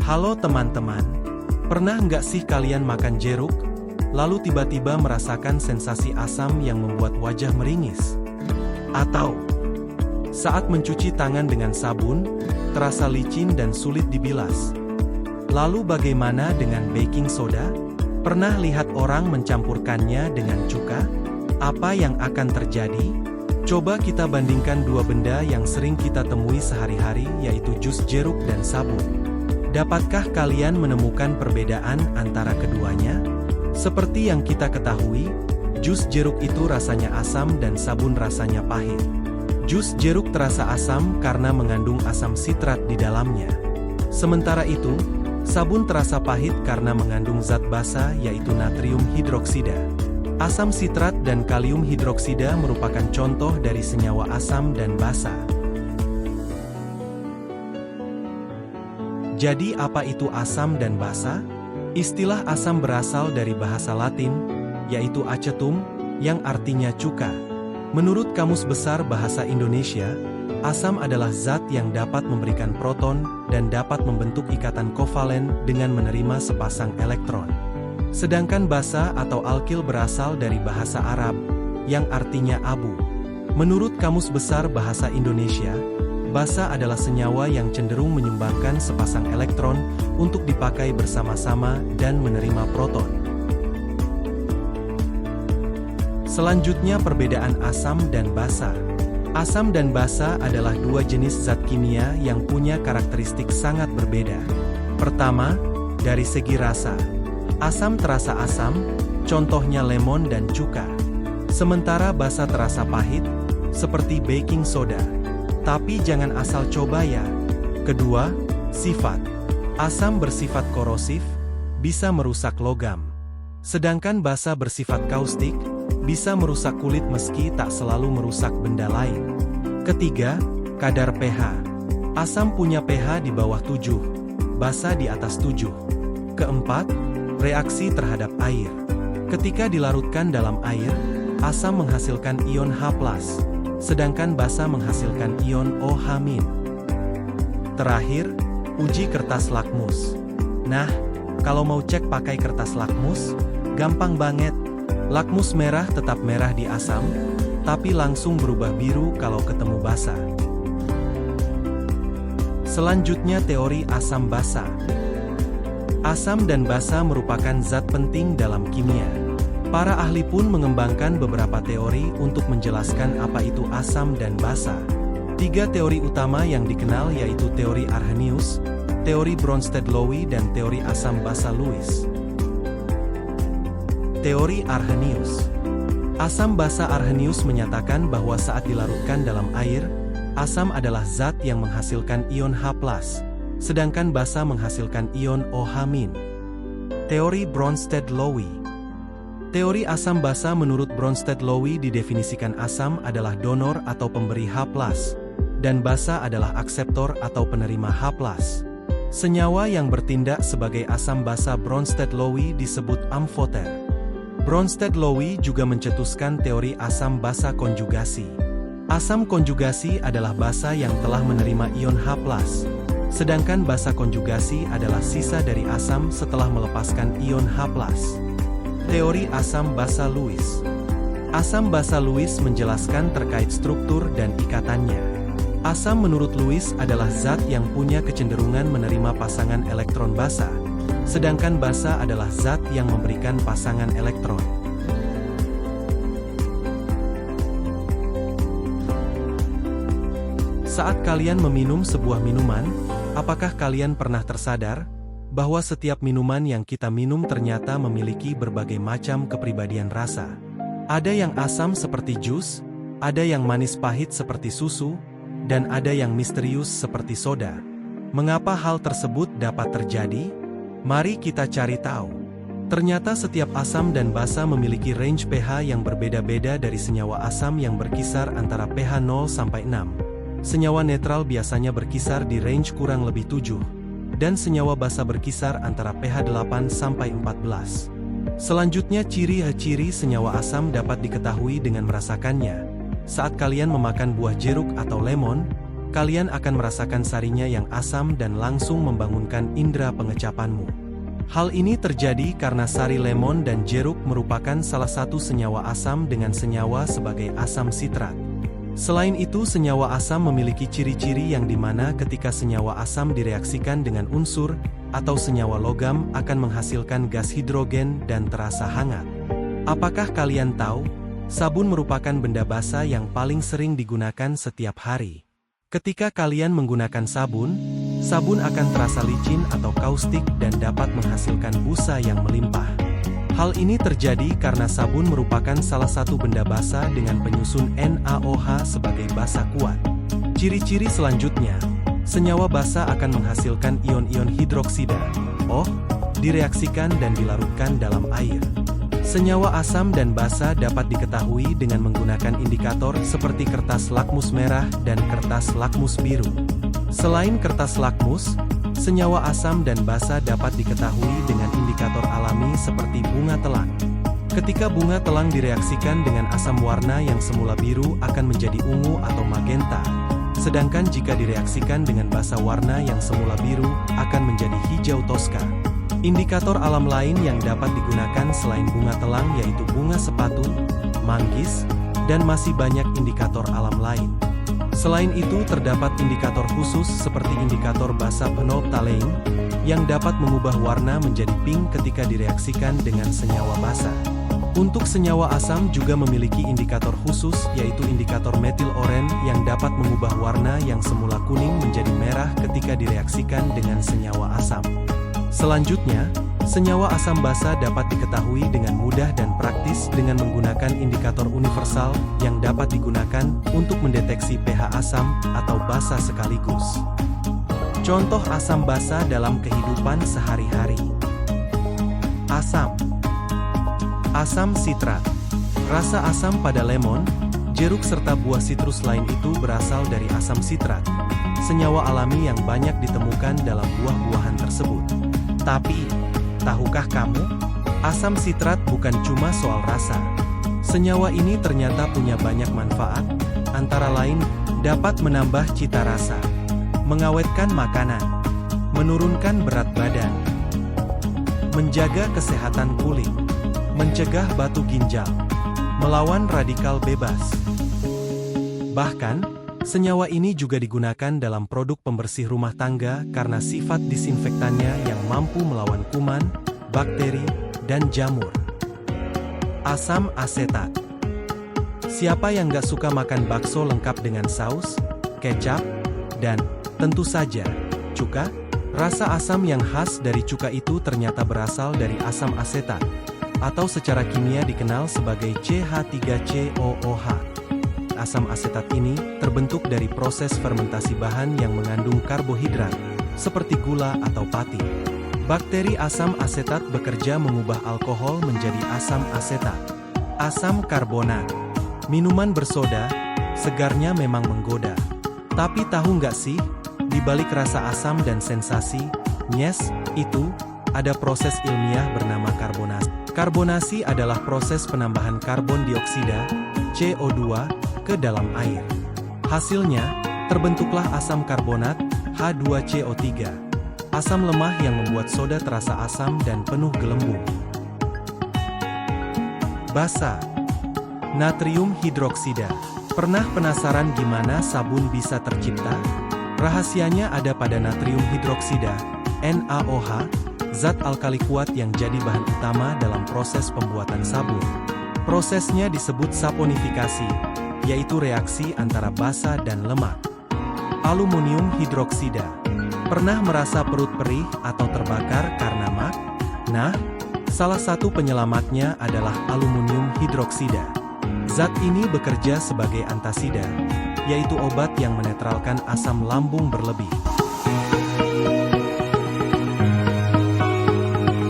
Halo teman-teman, pernah nggak sih kalian makan jeruk, lalu tiba-tiba merasakan sensasi asam yang membuat wajah meringis? Atau saat mencuci tangan dengan sabun, terasa licin dan sulit dibilas? Lalu bagaimana dengan baking soda? Pernah lihat orang mencampurkannya dengan cuka? Apa yang akan terjadi? Coba kita bandingkan dua benda yang sering kita temui sehari-hari, yaitu jus jeruk dan sabun. Dapatkah kalian menemukan perbedaan antara keduanya? Seperti yang kita ketahui, jus jeruk itu rasanya asam dan sabun rasanya pahit. Jus jeruk terasa asam karena mengandung asam sitrat di dalamnya. Sementara itu, sabun terasa pahit karena mengandung zat basa yaitu natrium hidroksida. Asam sitrat dan kalium hidroksida merupakan contoh dari senyawa asam dan basa. Jadi apa itu asam dan basa? Istilah asam berasal dari bahasa Latin, yaitu acetum, yang artinya cuka. Menurut Kamus Besar Bahasa Indonesia, asam adalah zat yang dapat memberikan proton dan dapat membentuk ikatan kovalen dengan menerima sepasang elektron. Sedangkan basa atau alkil berasal dari bahasa Arab, yang artinya abu. Menurut Kamus Besar Bahasa Indonesia, basa adalah senyawa yang cenderung menyumbangkan sepasang elektron untuk dipakai bersama-sama dan menerima proton. Selanjutnya perbedaan asam dan basa. Asam dan basa adalah dua jenis zat kimia yang punya karakteristik sangat berbeda. Pertama, dari segi rasa. Asam terasa asam, contohnya lemon dan cuka. Sementara basa terasa pahit, seperti baking soda. Tapi jangan asal coba ya. Kedua, sifat. Asam bersifat korosif, bisa merusak logam. Sedangkan basa bersifat kaustik, bisa merusak kulit meski tak selalu merusak benda lain. Ketiga, kadar pH. Asam punya pH di bawah 7, basa di atas 7. Keempat, reaksi terhadap air. Ketika dilarutkan dalam air, asam menghasilkan ion H+. Sedangkan basa menghasilkan ion OH-. Terakhir, uji kertas lakmus. Nah, kalau mau cek pakai kertas lakmus, gampang banget. Lakmus merah tetap merah di asam, tapi langsung berubah biru kalau ketemu basa. Selanjutnya teori asam basa. Asam dan basa merupakan zat penting dalam kimia. Para ahli pun mengembangkan beberapa teori untuk menjelaskan apa itu asam dan basa. Tiga teori utama yang dikenal yaitu teori Arrhenius, teori Bronsted-Lowey dan teori asam basa Lewis. Teori Arrhenius. Asam basa Arrhenius menyatakan bahwa saat dilarutkan dalam air, asam adalah zat yang menghasilkan ion H+, sedangkan basa menghasilkan ion OH-. Teori Bronsted-Lowey. Teori asam basa menurut Bronsted-Lowey didefinisikan asam adalah donor atau pemberi H+, dan basa adalah akseptor atau penerima H+. Senyawa yang bertindak sebagai asam basa Bronsted-Lowey disebut amfoter. Bronsted-Lowey juga mencetuskan teori asam basa konjugasi. Asam konjugasi adalah basa yang telah menerima ion H+, sedangkan basa konjugasi adalah sisa dari asam setelah melepaskan ion H+. Teori asam basa Lewis. Asam basa Lewis menjelaskan terkait struktur dan ikatannya. Asam menurut Lewis adalah zat yang punya kecenderungan menerima pasangan elektron basa, sedangkan basa adalah zat yang memberikan pasangan elektron. Saat kalian meminum sebuah minuman, apakah kalian pernah tersadar bahwa setiap minuman yang kita minum ternyata memiliki berbagai macam kepribadian rasa? Ada yang asam seperti jus, ada yang manis pahit seperti susu, dan ada yang misterius seperti soda. Mengapa hal tersebut dapat terjadi? Mari kita cari tahu. Ternyata setiap asam dan basa memiliki range pH yang berbeda-beda dari senyawa asam yang berkisar antara pH 0 sampai 6. Senyawa netral biasanya berkisar di range kurang lebih 7. Dan senyawa basa berkisar antara pH 8 sampai 14. Selanjutnya ciri-ciri senyawa asam dapat diketahui dengan merasakannya. Saat kalian memakan buah jeruk atau lemon, kalian akan merasakan sarinya yang asam dan langsung membangunkan indera pengecapanmu. Hal ini terjadi karena sari lemon dan jeruk merupakan salah satu senyawa asam dengan senyawa sebagai asam sitrat. Selain itu, senyawa asam memiliki ciri-ciri yang dimana ketika senyawa asam direaksikan dengan unsur atau senyawa logam akan menghasilkan gas hidrogen dan terasa hangat. Apakah kalian tahu, sabun merupakan benda basa yang paling sering digunakan setiap hari? Ketika kalian menggunakan sabun, sabun akan terasa licin atau kaustik dan dapat menghasilkan busa yang melimpah. Hal ini terjadi karena sabun merupakan salah satu benda basa dengan penyusun NaOH sebagai basa kuat. Ciri-ciri selanjutnya, senyawa basa akan menghasilkan ion-ion hidroksida, OH, direaksikan dan dilarutkan dalam air. Senyawa asam dan basa dapat diketahui dengan menggunakan indikator seperti kertas lakmus merah dan kertas lakmus biru. Selain kertas lakmus, senyawa asam dan basa dapat diketahui dengan indikator alami seperti bunga telang. Ketika bunga telang direaksikan dengan asam, warna yang semula biru akan menjadi ungu atau magenta. Sedangkan jika direaksikan dengan basa, warna yang semula biru akan menjadi hijau toska. Indikator alam lain yang dapat digunakan selain bunga telang yaitu bunga sepatu, manggis, dan masih banyak indikator alam lain. Selain itu, terdapat indikator khusus seperti indikator basa phenolphthalein yang dapat mengubah warna menjadi pink ketika direaksikan dengan senyawa basa. Untuk senyawa asam juga memiliki indikator khusus yaitu indikator metil oren yang dapat mengubah warna yang semula kuning menjadi merah ketika direaksikan dengan senyawa asam. Selanjutnya, senyawa asam basa dapat diketahui dengan mudah dan praktis dengan menggunakan indikator universal yang dapat digunakan untuk mendeteksi pH asam atau basa sekaligus. Contoh asam basa dalam kehidupan sehari-hari. Asam. Asam sitrat. Rasa asam pada lemon, jeruk serta buah sitrus lain itu berasal dari asam sitrat, senyawa alami yang banyak ditemukan dalam buah-buahan tersebut. Tapi, tahukah kamu, asam sitrat bukan cuma soal rasa. Senyawa ini ternyata punya banyak manfaat, antara lain, dapat menambah cita rasa, mengawetkan makanan, menurunkan berat badan, menjaga kesehatan kulit, mencegah batu ginjal, melawan radikal bebas. Bahkan, senyawa ini juga digunakan dalam produk pembersih rumah tangga karena sifat disinfektannya yang mampu melawan kuman, bakteri, dan jamur. Asam asetat. Siapa yang gak suka makan bakso lengkap dengan saus, kecap, dan, tentu saja, cuka? Rasa asam yang khas dari cuka itu ternyata berasal dari asam asetat, atau secara kimia dikenal sebagai CH3COOH. Asam asetat ini terbentuk dari proses fermentasi bahan yang mengandung karbohidrat, seperti gula atau pati. Bakteri asam asetat bekerja mengubah alkohol menjadi asam asetat. Asam karbonat. Minuman bersoda, segarnya memang menggoda. Tapi tahu nggak sih, di balik rasa asam dan sensasi, nyes, itu, ada proses ilmiah bernama karbonasi. Karbonasi adalah proses penambahan karbon dioksida, CO2, ke dalam air. Hasilnya, terbentuklah asam karbonat, H2CO3. Asam lemah yang membuat soda terasa asam dan penuh gelembung. Basa. Natrium hidroksida. Pernah penasaran gimana sabun bisa tercipta? Rahasianya ada pada natrium hidroksida, NaOH, zat alkali kuat yang jadi bahan utama dalam proses pembuatan sabun. Prosesnya disebut saponifikasi, yaitu reaksi antara basa dan lemak. Aluminium hidroksida. Pernah merasa perut perih atau terbakar karena mak? Nah, salah satu penyelamatnya adalah aluminium hidroksida. Zat ini bekerja sebagai antasida, yaitu obat yang menetralkan asam lambung berlebih.